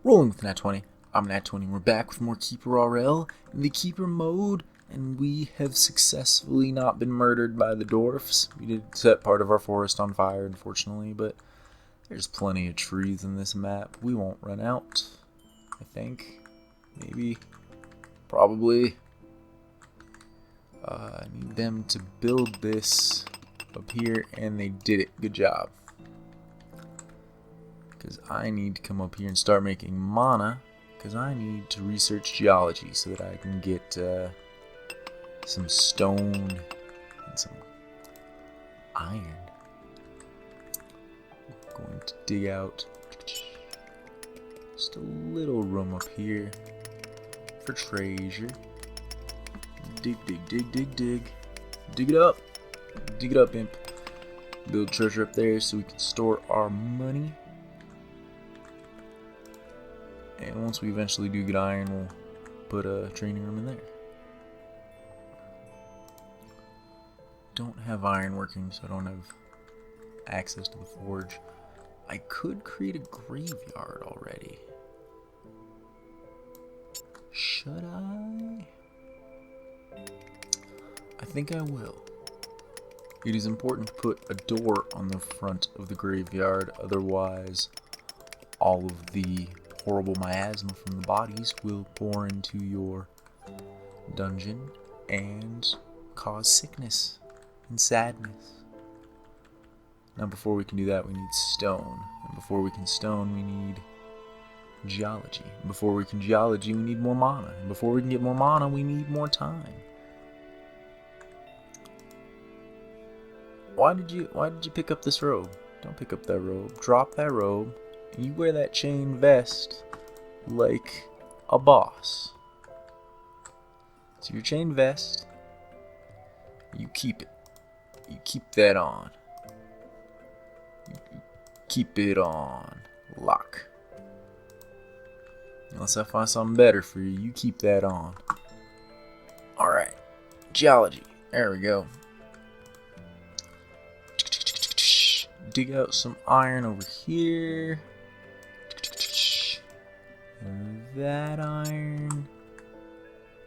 Rolling with Nat 20. I'm Nat 20. We're back with more Keeper RL in the Keeper mode, and we have successfully not been murdered by the dwarfs. We did set part of our forest on fire, unfortunately, but there's plenty of trees in this map. We won't run out, I think. Maybe. Probably. I need them to build this up here, and they did it. Good job. Because I need to come up here and start making mana, because I need to research geology so that I can get some stone and some iron. I'm going to dig out just a little room up here for treasure. Dig, dig, dig, dig, dig. Dig it up. Dig it up, imp. Build treasure up there so we can store our money. And once we eventually do get iron, we'll put a training room in there. Don't have iron working, so I don't have access to the forge. I could create a graveyard already. Should I? I think I will. It is important to put a door on the front of the graveyard, otherwise all of the horrible miasma from the bodies will pour into your dungeon and cause sickness and sadness. Now before we can do that, we need stone. And before we can stone, we need geology. And before we can geology, we need more mana. And before we can get more mana, we need more time. Why did you pick up this robe? Don't pick up that robe. Drop that robe. And you wear that chain vest like a boss. So your chain vest, you keep it. You keep that on. You keep it on lock. Unless I find something better for you, you keep that on. Alright. Geology. There we go. Dig out some iron over here. And that iron.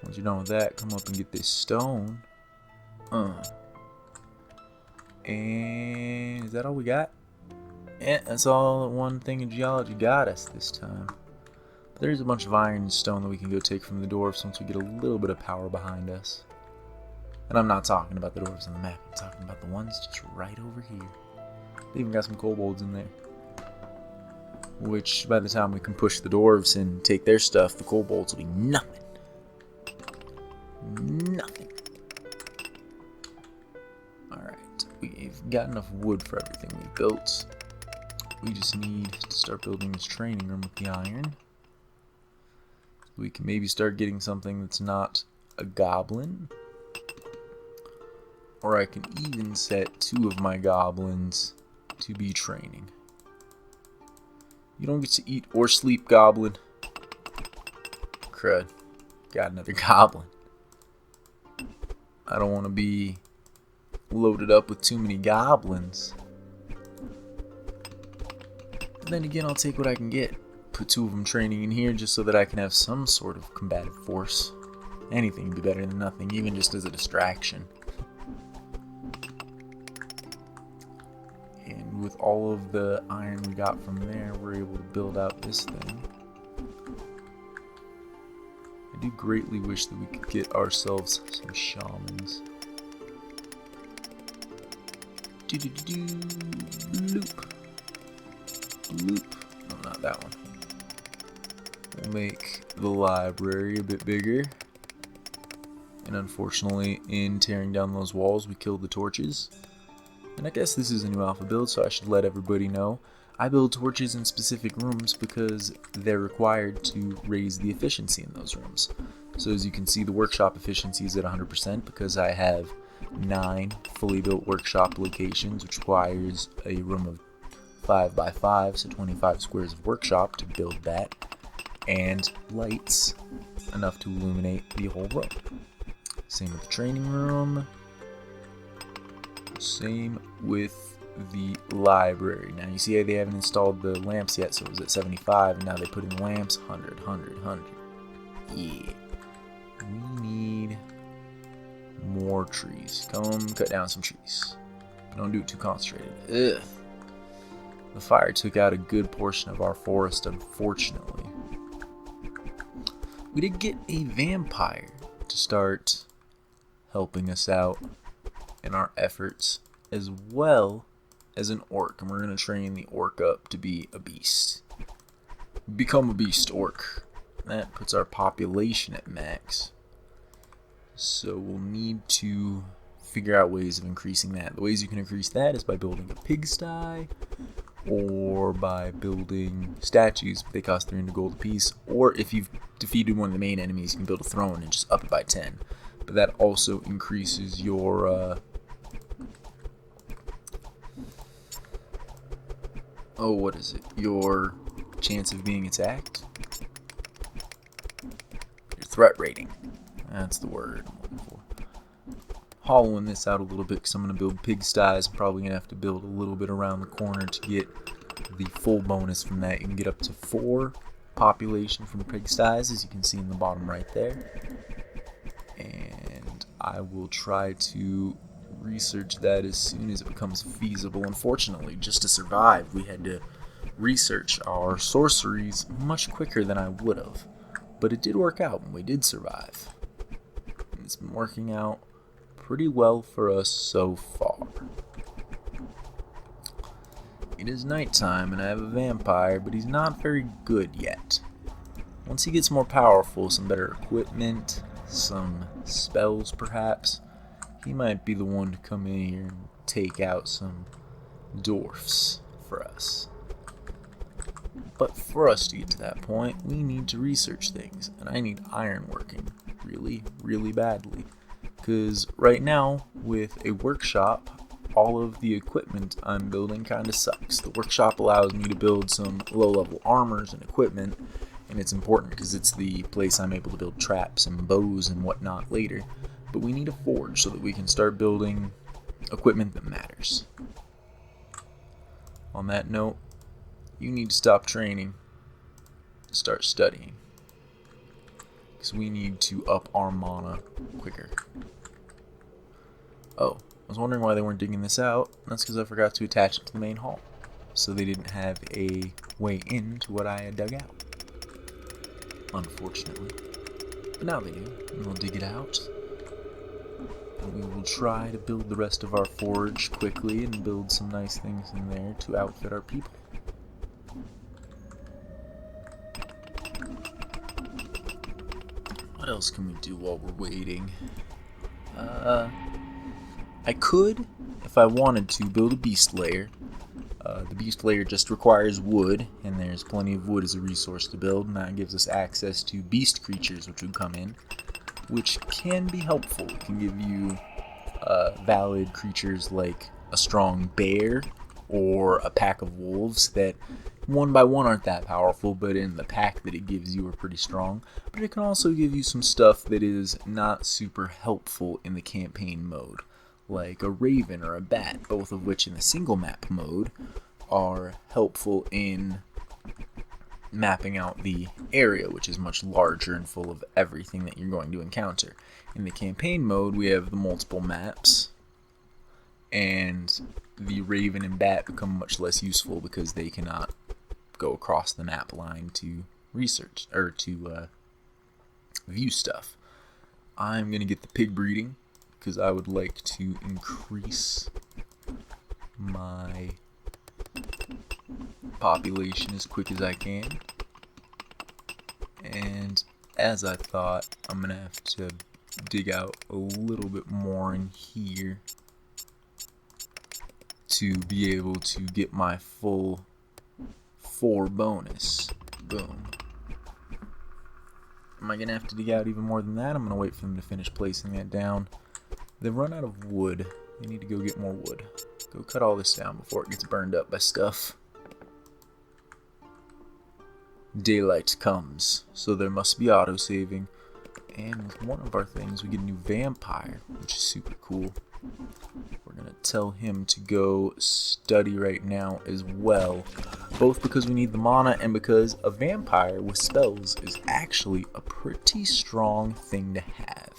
Once you're done with that, come up and get this stone. And is that all we got? Yeah, that's all that one thing in geology got us this time. But there's a bunch of iron and stone that we can go take from the dwarves once we get a little bit of power behind us. And I'm not talking about the dwarves on the map. I'm talking about the ones just right over here. They even got some kobolds in there. Which, by the time we can push the dwarves and take their stuff, the kobolds will be nothing. Nothing. Alright, we've got enough wood for everything we built. We just need to start building this training room with the iron. We can maybe start getting something that's not a goblin. Or I can even set 2 of my goblins to be training. You don't get to eat or sleep, goblin. Crud. Got another goblin. I don't want to be loaded up with too many goblins. But then again, I'll take what I can get. Put 2 of them training in here just so that I can have some sort of combative force. Anything would be better than nothing, even just as a distraction. With all of the iron we got from there, we're able to build out this thing. I do greatly wish that we could get ourselves some shamans. Loop. Loop. No, not that one. We'll make the library a bit bigger. And unfortunately, in tearing down those walls, we killed the torches. And I guess this is a new alpha build, so I should let everybody know. I build torches in specific rooms because they're required to raise the efficiency in those rooms. So as you can see, the workshop efficiency is at 100% because I have 9 fully built workshop locations, which requires a room of 5 by 5, so 25 squares of workshop to build that, and lights enough to illuminate the whole room. Same with the training room. Same with the library. Now you see how they haven't installed the lamps yet, so it was at 75, and now they put in lamps, 100, 100, 100. Yeah. We need more trees. Come cut down some trees. Don't do it too concentrated. Ugh. The fire took out a good portion of our forest, unfortunately. We did get a vampire to start helping us out in our efforts, as well as an orc, and we're going to train the orc up to be a beast. Become a beast orc. That puts our population at max. So we'll need to figure out ways of increasing that. The ways you can increase that is by building a pigsty, or by building statues, but they cost 300 gold apiece, or if you've defeated one of the main enemies, you can build a throne and just up it by 10. But that also increases your your chance of being attacked? Your threat rating. That's the word I'm looking for. Hollowing this out a little bit because I'm going to build pigsties. I'm probably going to have to build a little bit around the corner to get the full bonus from that. You can get up to 4 population from pigsties, as you can see in the bottom right there. And I will try to research that as soon as it becomes feasible. Unfortunately, just to survive, we had to research our sorceries much quicker than I would have. But it did work out, and we did survive. And it's been working out pretty well for us so far. It is nighttime, and I have a vampire, but he's not very good yet. Once he gets more powerful, some better equipment, some spells perhaps, he might be the one to come in here and take out some dwarfs for us. But for us to get to that point, we need to research things, and I need ironworking really, really badly. Because right now, with a workshop, all of the equipment I'm building kind of sucks. The workshop allows me to build some low-level armors and equipment, and it's important because it's the place I'm able to build traps and bows and whatnot later. But we need a forge so that we can start building equipment that matters. On that note, you need to stop training and start studying, because we need to up our mana quicker. Oh, I was wondering why they weren't digging this out. That's because I forgot to attach it to the main hall, so they didn't have a way into what I had dug out, unfortunately. But now they do, and they'll dig it out. And we will try to build the rest of our forge quickly and build some nice things in there to outfit our people. What else can we do while we're waiting? I could, if I wanted to, build a beast lair. The beast lair just requires wood, and there's plenty of wood as a resource to build, and that gives us access to beast creatures which would come in, which can be helpful. It can give you valid creatures like a strong bear or a pack of wolves that one by one aren't that powerful, but in the pack that it gives you are pretty strong. But it can also give you some stuff that is not super helpful in the campaign mode, like a raven or a bat, both of which in the single map mode are helpful in mapping out the area, which is much larger and full of everything that you're going to encounter. In the campaign mode, we have the multiple maps, and the raven and bat become much less useful because they cannot go across the map line to research or to view stuff. I'm going to get the pig breeding because I would like to increase my population as quick as I can. And as I thought, I'm going to have to dig out a little bit more in here to be able to get my full 4 bonus. Boom. Am I going to have to dig out even more than that? I'm going to wait for them to finish placing that down. They've run out of wood. They need to go get more wood. Go cut all this down before it gets burned up by stuff. Daylight comes, so there must be autosaving. And with one of our things, we get a new vampire, which is super cool. We're going to tell him to go study right now as well. Both because we need the mana and because a vampire with spells is actually a pretty strong thing to have.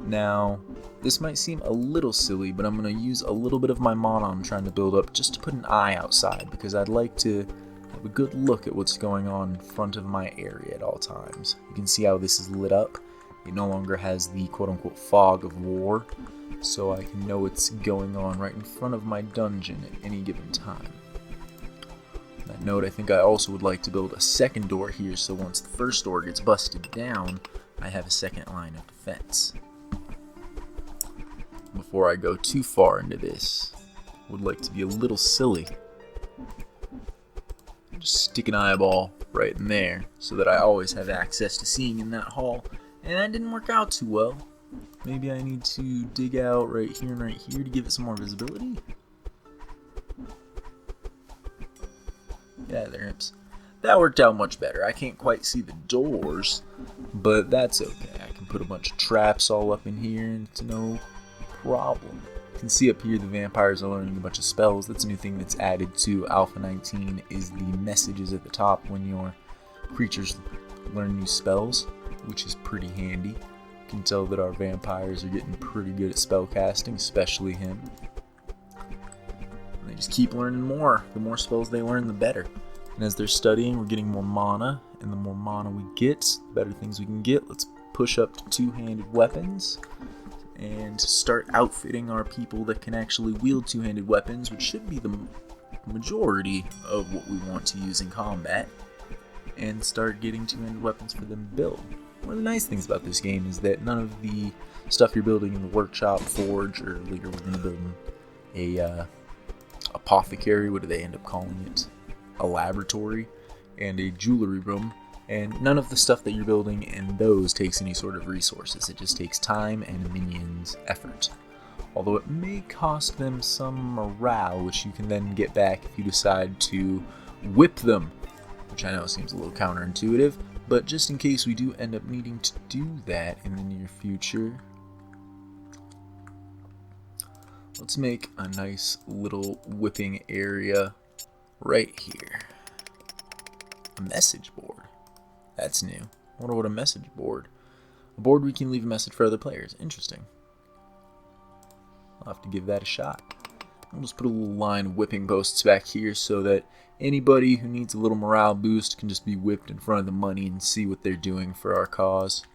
Now, this might seem a little silly, but I'm going to use a little bit of my mana I'm trying to build up just to put an eye outside, because I'd like to have a good look at what's going on in front of my area at all times. You can see how this is lit up. It no longer has the quote-unquote fog of war, so I can know what's going on right in front of my dungeon at any given time. On that note, I think I also would like to build a second door here, so once the first door gets busted down, I have a second line of defense. Before I go too far into this, I would like to be a little silly. Just stick an eyeball right in there so that I always have access to seeing in that hall. And that didn't work out too well. Maybe I need to dig out right here and right here to give it some more visibility. Yeah, there it is. That worked out much better. I can't quite see the doors, but that's okay. I can put a bunch of traps all up in here and it's no problem. You can see up here the vampires are learning a bunch of spells. That's a new thing that's added to Alpha 19 is the messages at the top when your creatures learn new spells, which is pretty handy. You can tell that our vampires are getting pretty good at spell casting, especially him. And they just keep learning more. The more spells they learn, the better. And as they're studying, we're getting more mana, and the more mana we get, the better things we can get. Let's push up to two-handed weapons and start outfitting our people that can actually wield two-handed weapons, which should be the majority of what we want to use in combat, and start getting two-handed weapons for them to build. One of the nice things about this game is that none of the stuff you're building in the workshop, forge, or later we're going to build a apothecary, what do they end up calling it? A laboratory, and a jewelry room. And none of the stuff that you're building in those takes any sort of resources. It just takes time and a minion's effort. Although it may cost them some morale, which you can then get back if you decide to whip them. Which I know seems a little counterintuitive, but just in case we do end up needing to do that in the near future, let's make a nice little whipping area right here. A message board. That's new. I wonder what a message board. A board we can leave a message for other players. Interesting. I'll have to give that a shot. I'll just put a little line of whipping posts back here so that anybody who needs a little morale boost can just be whipped in front of the money and see what they're doing for our cause.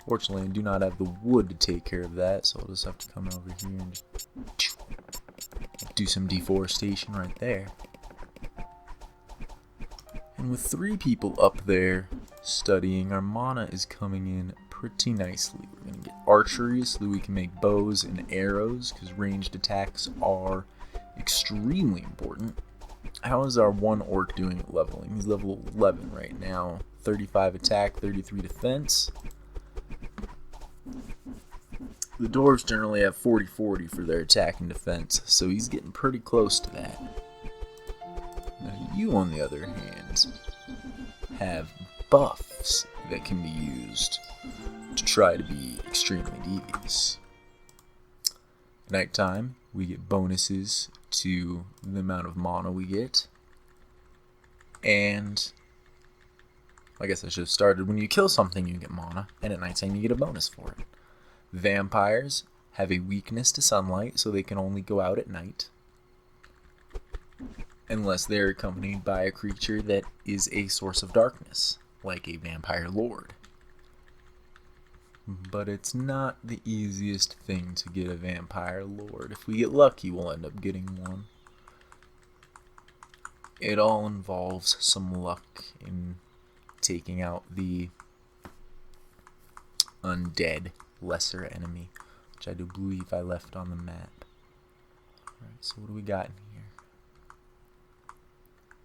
Fortunately, I do not have the wood to take care of that, so I'll just have to come over here and just do some deforestation right there. And with 3 people up there studying, our mana is coming in pretty nicely. We're going to get archery so that we can make bows and arrows, because ranged attacks are extremely important. How is our one orc doing at leveling? He's level 11 right now. 35 attack, 33 defense. The dwarves generally have 40-40 for their attack and defense, so he's getting pretty close to that. Now you, on the other hand, have buffs that can be used to try to be extremely devious. At nighttime, we get bonuses to the amount of mana we get. And I guess I should have started when you kill something you get mana, and at nighttime you get a bonus for it. Vampires have a weakness to sunlight, so they can only go out at night. Unless they're accompanied by a creature that is a source of darkness, like a vampire lord. But it's not the easiest thing to get a vampire lord. If we get lucky, we'll end up getting one. It all involves some luck in taking out the undead lesser enemy, which I do believe I left on the map. Alright, so what do we got in here?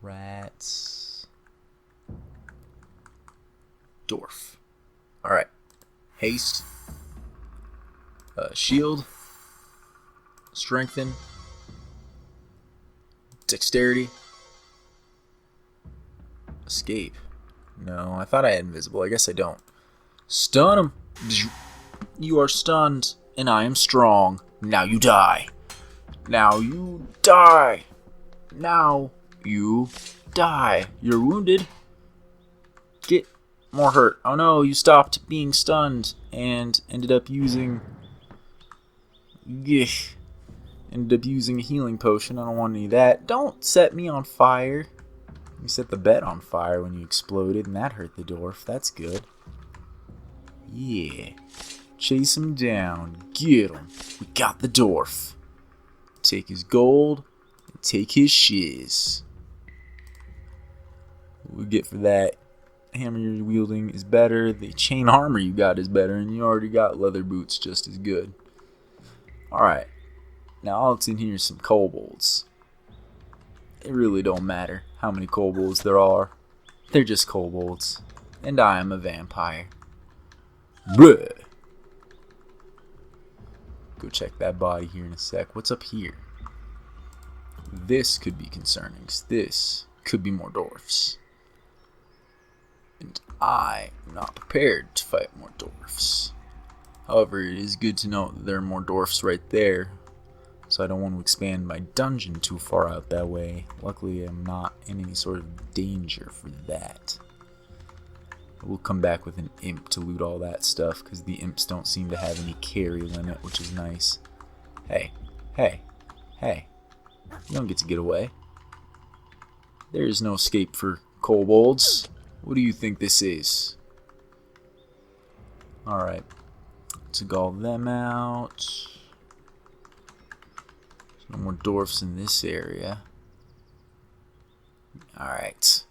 Rats. Dwarf. Alright. Haste. Shield. Strengthen. Dexterity. Escape. No, I thought I had invisible. I guess I don't. Stun him. You are stunned, and I am strong. Now you die. Now you die. Now you die. You're wounded. Get more hurt. Oh no, you stopped being stunned and ended up using... Ended up using a healing potion. I don't want any of that. Don't set me on fire. You set the bed on fire when you exploded, and that hurt the dwarf. That's good. Yeah. Chase him down. Get him. We got the dwarf. Take his gold and take his shiz. What we get for that? Hammer you're wielding is better. The chain armor you got is better, and you already got leather boots just as good. Alright. Now all that's in here is some kobolds. It really don't matter how many kobolds there are. They're just kobolds. And I am a vampire. Bleh. Go check that body here in a sec. What's up here? This could be concerning, 'cause this could be more dwarfs. And I am not prepared to fight more dwarfs. However, it is good to know that there are more dwarfs right there. So I don't want to expand my dungeon too far out that way. Luckily, I'm not in any sort of danger for that. We'll come back with an imp to loot all that stuff, because the imps don't seem to have any carry limit, which is nice. Hey, hey, hey. You don't get to get away. There is no escape for kobolds. What do you think this is? Alright. Let's gall them out. There's no more dwarfs in this area. Alright.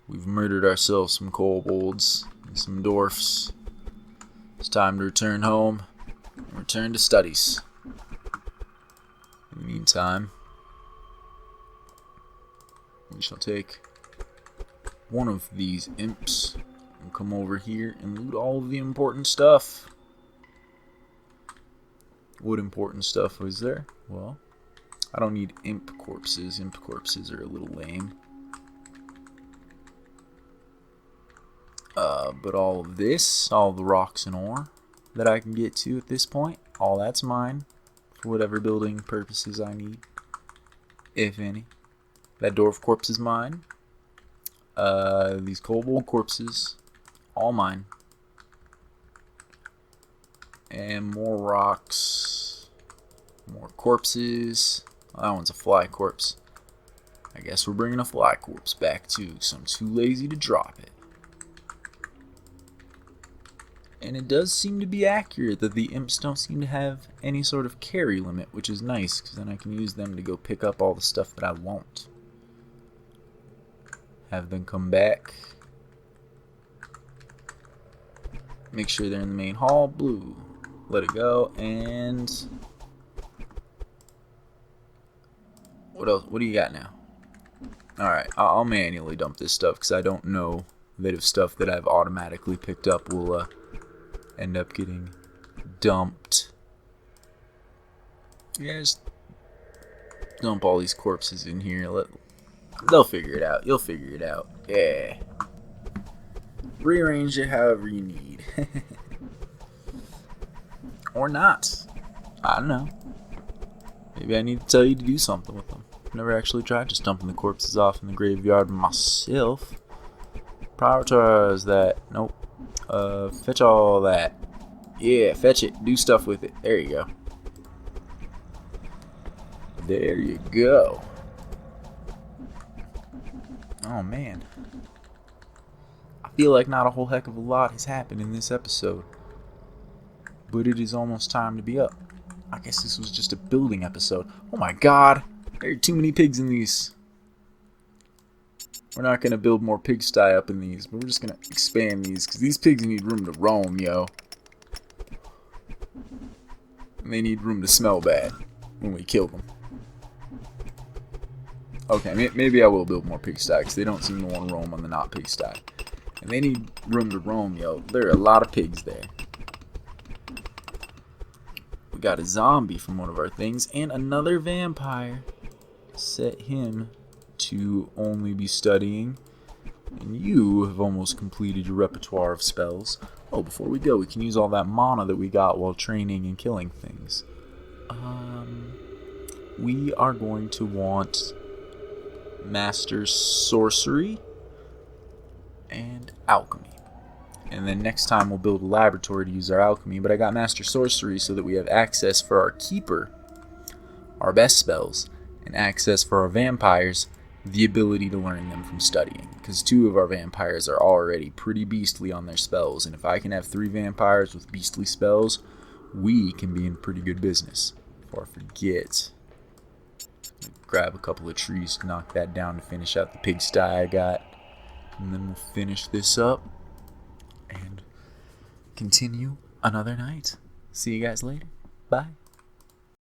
We've murdered ourselves some kobolds and some dwarfs. It's time to return home and return to studies. In the meantime, we shall take one of these imps and come over here and loot all of the important stuff. What important stuff was there? Well, I don't need imp corpses. Imp corpses are a little lame. But all of this, all the rocks and ore that I can get to at this point, all that's mine for whatever building purposes I need, if any. That dwarf corpse is mine. These kobold corpses, all mine. And more rocks, more corpses. Oh, that one's a fly corpse. I guess we're bringing a fly corpse back too, so I'm too lazy to drop it. And it does seem to be accurate that the imps don't seem to have any sort of carry limit, which is nice, because then I can use them to go pick up all the stuff that I want. Have them come back. Make sure they're in the main hall. Blue. Let it go. And what else? What do you got now? Alright, I'll manually dump this stuff, because I don't know that if stuff that I've automatically picked up will end up getting dumped. Yeah, just dump all these corpses in here. They'll figure it out. You'll figure it out. Yeah. Rearrange it however you need. Or not. I don't know. Maybe I need to tell you to do something with them. I've never actually tried just dumping the corpses off in the graveyard myself. Prioritize that. Nope. Fetch all that. Yeah, fetch it. Do stuff with it. There you go. There you go. Oh, man. I feel like not a whole heck of a lot has happened in this episode. But it is almost time to be up. I guess this was just a building episode. Oh my god. There are too many pigs in these. We're not going to build more pigsty up in these, but we're just going to expand these, because these pigs need room to roam, yo. And they need room to smell bad when we kill them. Okay, maybe I will build more pigsty, because they don't seem to want to roam on the not pigsty. And they need room to roam, yo. There are a lot of pigs there. We got a zombie from one of our things, and another vampire. Set him to only be studying And you have almost completed your repertoire of spells. Oh, before we go, we can use all that mana that we got while training and killing things. We are going to want Master Sorcery and Alchemy. And then next time we'll build a laboratory to use our alchemy, but I got Master Sorcery so that we have access for our Keeper, our best spells, and access for our vampires, the ability to learn them from studying. Because 2 of our vampires are already pretty beastly on their spells, and if I can have 3 vampires with beastly spells, we can be in pretty good business. Before I forget, grab a couple of trees to knock that down to finish out the pigsty I got. And then we'll finish this up and continue another night. See you guys later. Bye.